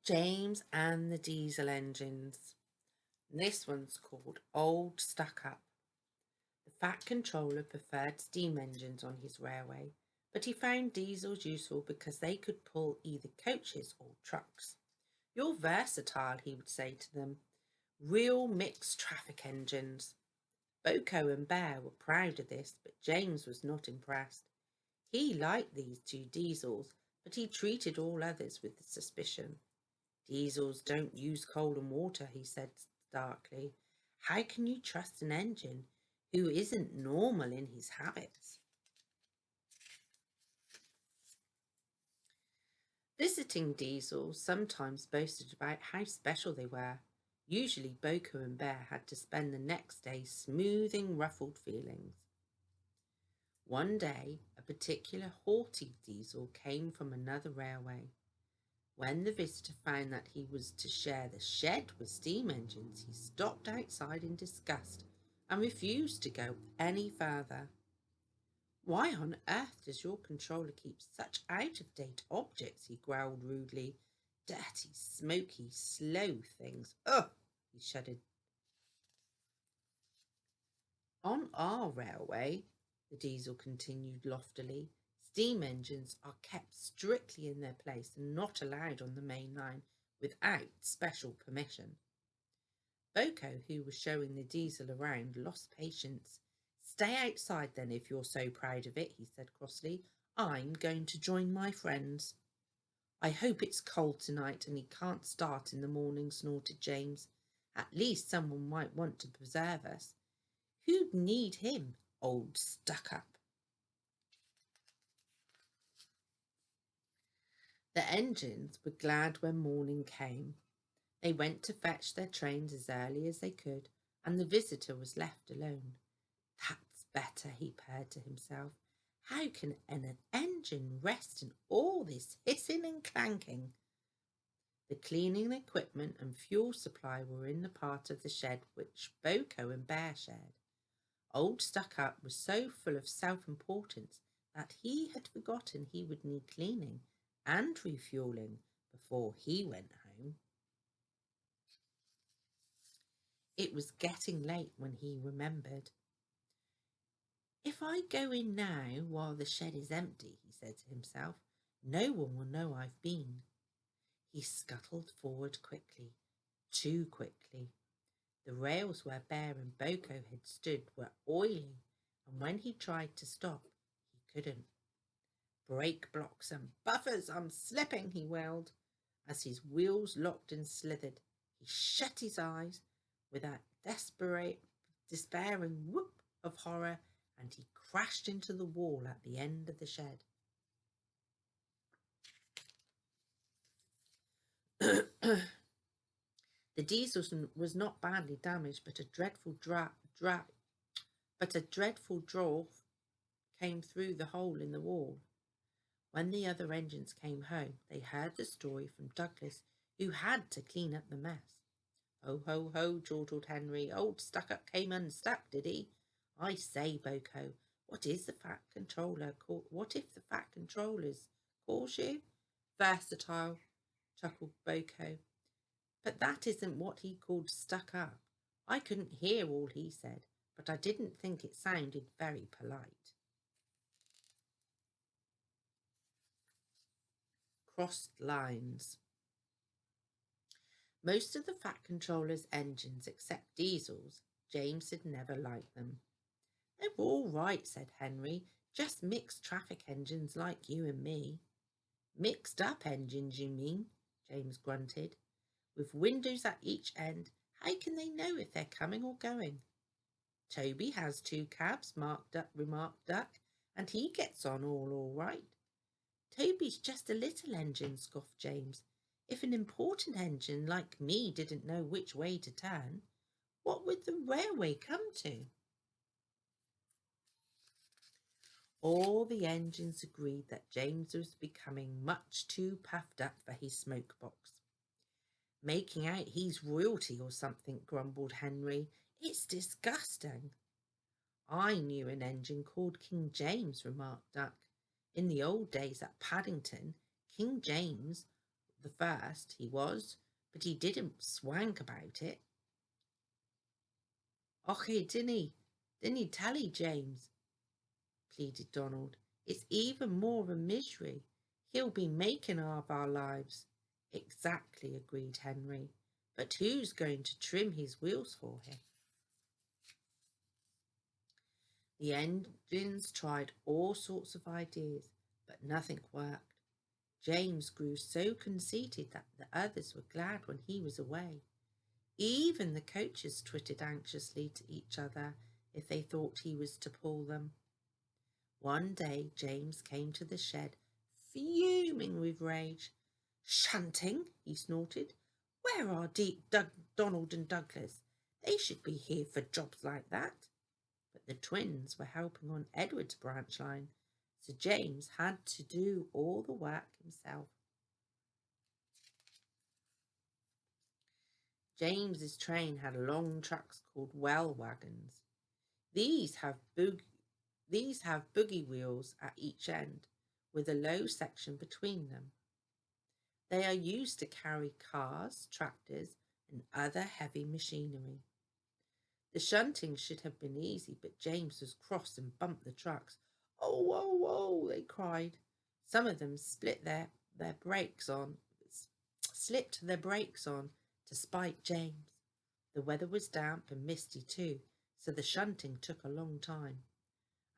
James and the Diesel Engines. This one's called Old Stuck Up. The Fat Controller preferred steam engines on his railway, but he found diesels useful because they could pull either coaches or trucks. "You're versatile," he would say to them. "Real mixed traffic engines." Boko and Bear were proud of this, but James was not impressed. He liked these two diesels, but he treated all others with suspicion. "Diesels don't use coal and water," he said darkly. "How can you trust an engine who isn't normal in his habits?" Visiting diesels sometimes boasted about how special they were. Usually Boko and Bear had to spend the next day smoothing ruffled feelings. One day, a particular haughty diesel came from another railway. When the visitor found that he was to share the shed with steam engines, he stopped outside in disgust and refused to go any further. "Why on earth does your controller keep such out-of-date objects?" he growled rudely. "Dirty, smoky, slow things. Ugh!" he shuddered. "On our railway," the diesel continued loftily, "steam engines are kept strictly in their place and not allowed on the main line without special permission." Boko, who was showing the diesel around, lost patience. "Stay outside then if you're so proud of it," he said crossly. "I'm going to join my friends." "I hope it's cold tonight and he can't start in the morning," snorted James. "At least someone might want to preserve us." "Who'd need him, old stuck-up?" The engines were glad when morning came. They went to fetch their trains as early as they could, and the visitor was left alone. "That's better," he purred to himself. "How can an engine rest in all this hissing and clanking?" The cleaning equipment and fuel supply were in the part of the shed which Boko and Bear shared. Old Stuck-up was so full of self-importance that he had forgotten he would need cleaning and refueling before he went home. It was getting late when he remembered. "If I go in now while the shed is empty," he said to himself, "no one will know I've been." He scuttled forward quickly, too quickly. The rails where Bear and Boko had stood were oily, and when he tried to stop, he couldn't. "Brake blocks and buffers, I'm slipping," he wailed. As his wheels locked and slithered, he shut his eyes with a despairing whoop of horror, and he crashed into the wall at the end of the shed. The diesel was not badly damaged, but a dreadful draught came through the hole in the wall. When the other engines came home, they heard the story from Douglas, who had to clean up the mess. "Ho, ho, ho," chortled Henry. "Old Stuck-up came unstuck, did he? I say, Boko, what if the Fat Controller's calls you?" "Versatile," chuckled Boko. "But that isn't what he called stuck up. I couldn't hear all he said, but I didn't think it sounded very polite." Crossed lines. Most of the Fat Controller's engines, except diesels, James had never liked them. "They're all right," said Henry. "Just mixed traffic engines like you and me." "Mixed up engines, you mean?" James grunted. "With windows at each end, how can they know if they're coming or going?" "Toby has two cabs," remarked Duck, "and he gets on all right." "Toby's just a little engine," scoffed James. "If an important engine like me didn't know which way to turn, what would the railway come to?" All the engines agreed that James was becoming much too puffed up for his smoke box. "Making out he's royalty or something," grumbled Henry. "It's disgusting." "I knew an engine called King James," remarked Duck. "In the old days at Paddington, King James the first, he was, but he didn't swank about it. Och, didn't he tell 'ee, James? Pleaded Donald. It's even more of a misery. He'll be making of our lives. Exactly, agreed Henry. But who's going to trim his wheels for him? The engines tried all sorts of ideas, but nothing worked. James grew so conceited that the others were glad when he was away. Even the coaches twittered anxiously to each other if they thought he was to pull them. One day James came to the shed, fuming with rage. "Shunting!" he snorted. "Where are Donald and Douglas? They should be here for jobs like that." But the twins were helping on Edward's branch line, so James had to do all the work himself. James's train had long trucks called well wagons. These have boogie wheels at each end, with a low section between them. They are used to carry cars, tractors, and other heavy machinery. The shunting should have been easy, but James was cross and bumped the trucks. "Oh, whoa, whoa!" they cried. Some of them slipped their brakes on to spite James. The weather was damp and misty too, so the shunting took a long time.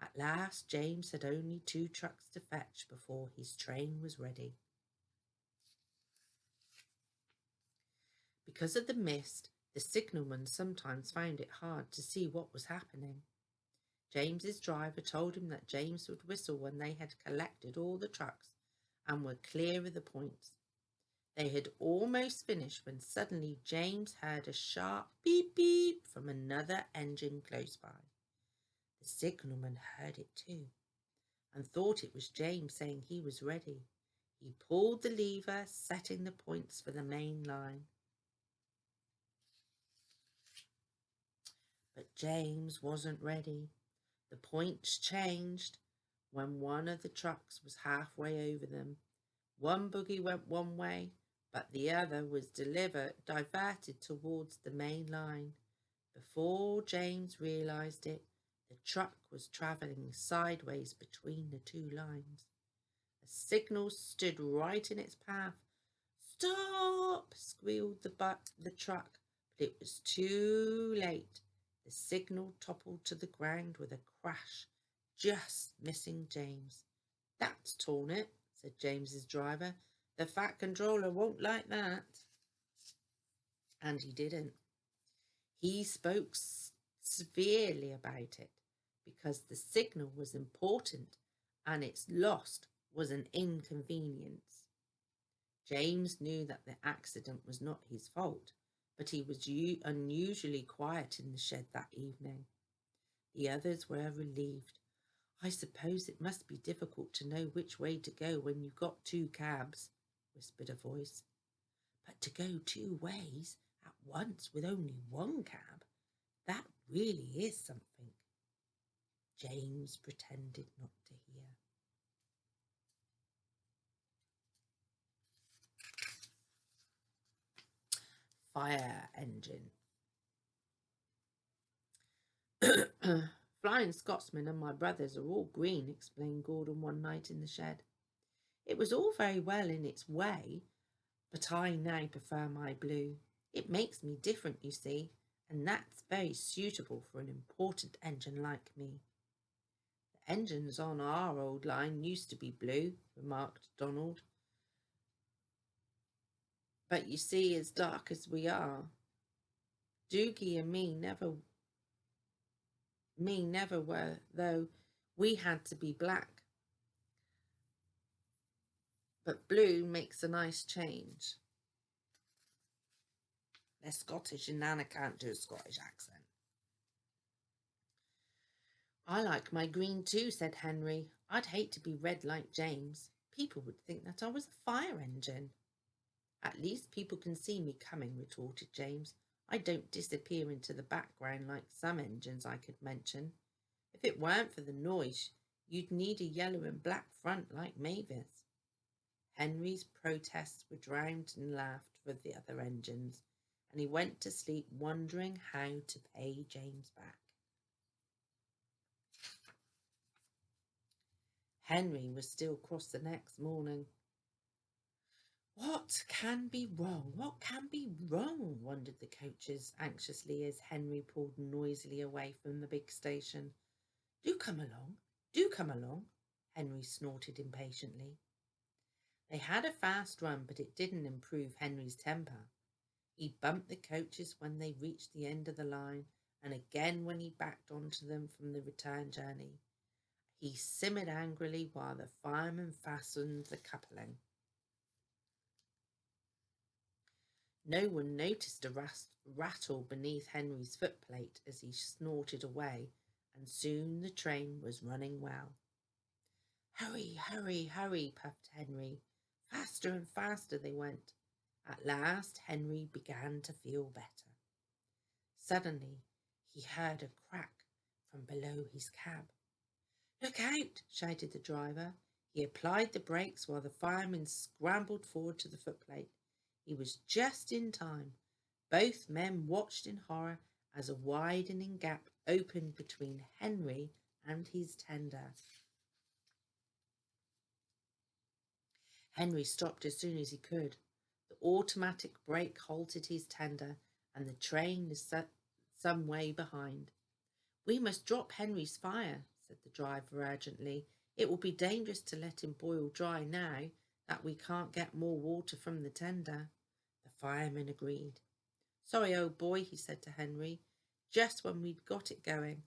At last James had only 2 trucks to fetch before his train was ready. Because of the mist, the signalman sometimes found it hard to see what was happening. James's driver told him that James would whistle when they had collected all the trucks and were clear of the points. They had almost finished when suddenly James heard a sharp beep beep from another engine close by. The signalman heard it too and thought it was James saying he was ready. He pulled the lever, setting the points for the main line. But James wasn't ready. The points changed when one of the trucks was halfway over them. One boogie went one way, but the other was diverted towards the main line. Before James realised it, the truck was travelling sideways between the 2 lines. A signal stood right in its path. "Stop!" squealed the truck, but it was too late. The signal toppled to the ground with a crash, just missing James. "That's torn it," said James's driver. "The Fat Controller won't like that." And he didn't. He spoke severely about it because the signal was important and its loss was an inconvenience. James knew that the accident was not his fault, but he was unusually quiet in the shed that evening. The others were relieved. "I suppose it must be difficult to know which way to go when you've got 2 cabs," whispered a voice. "But to go 2 ways at once with only 1 cab, that really is something." James pretended not to hear. Fire engine. "Flying Scotsman and my brothers are all green," explained Gordon one night in the shed. "It was all very well in its way, but I now prefer my blue. It makes me different, you see, and that's very suitable for an important engine like me." "The engines on our old line used to be blue," remarked Donald. "But you see, as dark as we are, Doogie and me never were, though we had to be black. But blue makes a nice change." They're Scottish and Nana can't do a Scottish accent. "I like my green too," said Henry. "I'd hate to be red like James. People would think that I was a fire engine." "At least people can see me coming," retorted James. "I don't disappear into the background like some engines I could mention. If it weren't for the noise, you'd need a yellow and black front like Mavis." Henry's protests were drowned in laughter of the other engines, and he went to sleep wondering how to pay James back. Henry was still cross the next morning. What can be wrong? What can be wrong? Wondered the coaches anxiously as Henry pulled noisily away from the big station. Do come along, do come along, Henry snorted impatiently. They had a fast run, but it didn't improve Henry's temper. He bumped the coaches when they reached the end of the line, and again when he backed onto them from the return journey. He simmered angrily while the fireman fastened the coupling. No one noticed a rattle beneath Henry's footplate as he snorted away, and soon the train was running well. Hurry, hurry, hurry, puffed Henry. Faster and faster they went. At last Henry began to feel better. Suddenly he heard a crack from below his cab. Look out, shouted the driver. He applied the brakes while the fireman scrambled forward to the footplate. He was just in time. Both men watched in horror as a widening gap opened between Henry and his tender. Henry stopped as soon as he could. The automatic brake halted his tender, and the train is some way behind. We must drop Henry's fire, said the driver urgently. It will be dangerous to let him boil dry now that we can't get more water from the tender. The fireman agreed. Sorry, old boy, he said to Henry, just when we'd got it going.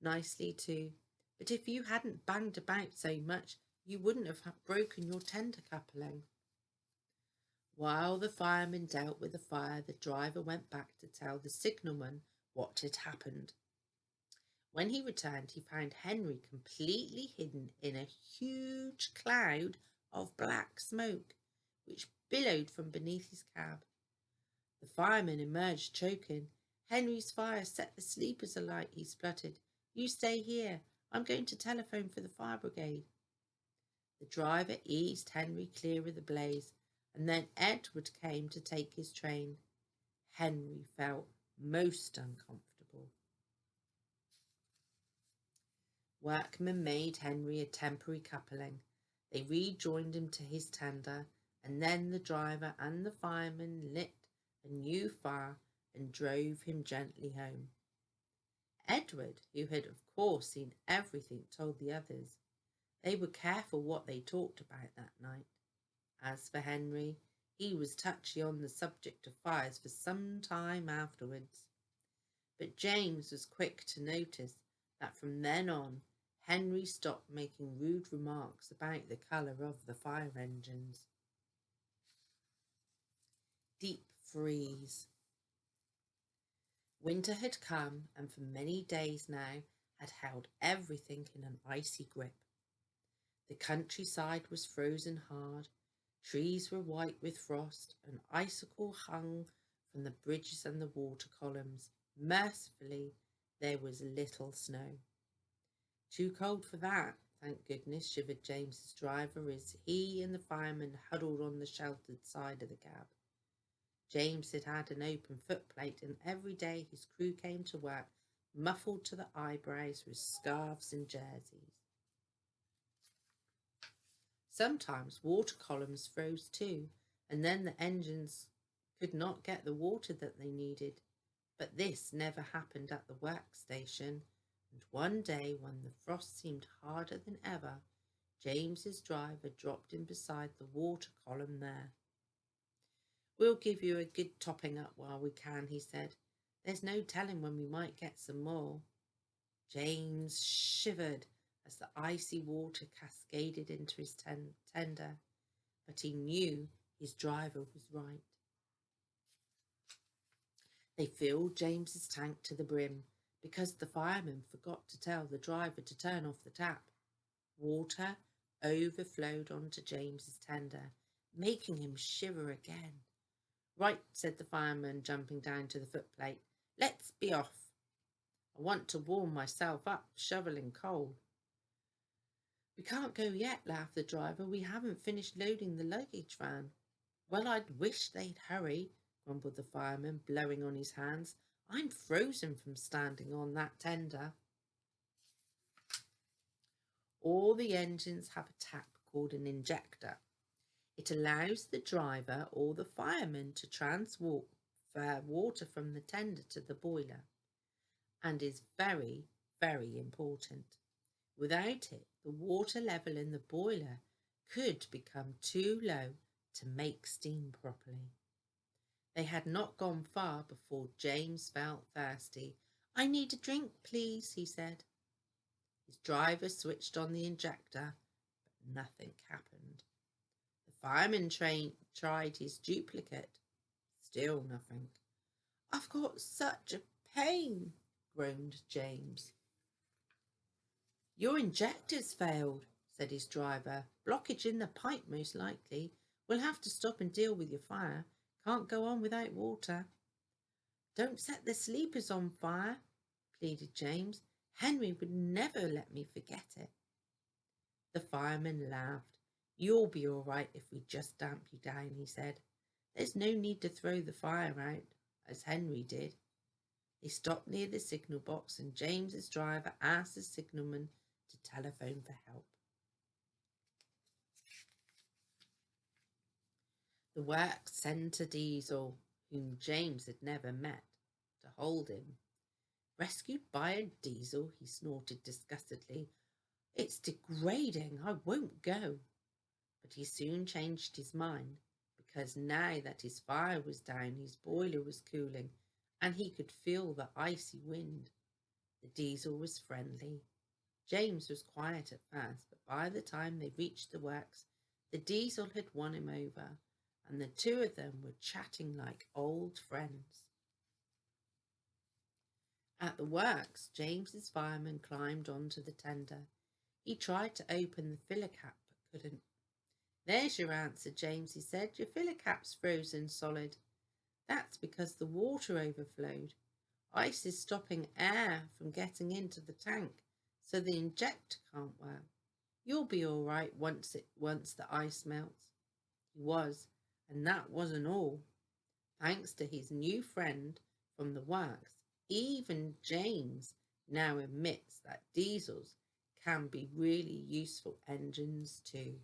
Nicely too. But if you hadn't banged about so much, you wouldn't have broken your tender coupling. While the fireman dealt with the fire, the driver went back to tell the signalman what had happened. When he returned, he found Henry completely hidden in a huge cloud of black smoke, which billowed from beneath his cab. The fireman emerged choking. Henry's fire set the sleepers alight, he spluttered. You stay here. I'm going to telephone for the fire brigade. The driver eased Henry clear of the blaze, and then Edward came to take his train. Henry felt most uncomfortable. Workmen made Henry a temporary coupling. They rejoined him to his tender, and then the driver and the fireman lit a new fire and drove him gently home. Edward, who had of course seen everything, told the others. They were careful what they talked about that night. As for Henry, he was touchy on the subject of fires for some time afterwards. But James was quick to notice that from then on, Henry stopped making rude remarks about the colour of the fire engines. Deep freeze. Winter had come, and for many days now had held everything in an icy grip. The countryside was frozen hard, trees were white with frost, and icicle hung from the bridges and the water columns. Mercifully, there was little snow. Too cold for that, thank goodness, shivered James's driver as he and the fireman huddled on the sheltered side of the cab. James had had an open footplate, and every day his crew came to work, muffled to the eyebrows with scarves and jerseys. Sometimes water columns froze too, and then the engines could not get the water that they needed. But this never happened at the workstation, and one day when the frost seemed harder than ever, James's driver dropped in beside the water column there. We'll give you a good topping up while we can, he said. There's no telling when we might get some more. James shivered as the icy water cascaded into his tender, but he knew his driver was right. They filled James's tank to the brim because the fireman forgot to tell the driver to turn off the tap. Water overflowed onto James's tender, making him shiver again. Right, said the fireman, jumping down to the footplate. Let's be off. I want to warm myself up, shoveling coal. We can't go yet, laughed the driver. We haven't finished loading the luggage van. Well, I'd wish they'd hurry, grumbled the fireman, blowing on his hands. I'm frozen from standing on that tender. All the engines have a tap called an injector. It allows the driver or the fireman to transfer water from the tender to the boiler and is very, very important. Without it, the water level in the boiler could become too low to make steam properly. They had not gone far before James felt thirsty. I need a drink, please, he said. His driver switched on the injector, but nothing happened. The fireman tried his duplicate. Still nothing. I've got such a pain, groaned James. Your injector's failed, said his driver. Blockage in the pipe, most likely. We'll have to stop and deal with your fire. Can't go on without water. Don't set the sleepers on fire, pleaded James. Henry would never let me forget it. The fireman laughed. You'll be all right if we just damp you down, he said. There's no need to throw the fire out, as Henry did. They stopped near the signal box and James's driver asked the signalman to telephone for help. The works sent a Diesel, whom James had never met, to hold him. Rescued by a Diesel, he snorted disgustedly. It's degrading, I won't go. But he soon changed his mind, because now that his fire was down, his boiler was cooling, and he could feel the icy wind. The Diesel was friendly. James was quiet at first, but by the time they reached the works, the Diesel had won him over, and the two of them were chatting like old friends. At the works, James's fireman climbed onto the tender. He tried to open the filler cap, but couldn't. There's your answer, James, he said. Your filler cap's frozen solid. That's because the water overflowed. Ice is stopping air from getting into the tank, so the injector can't work. You'll be all right once the ice melts. He was, and that wasn't all. Thanks to his new friend from the works, even James now admits that diesels can be really useful engines too.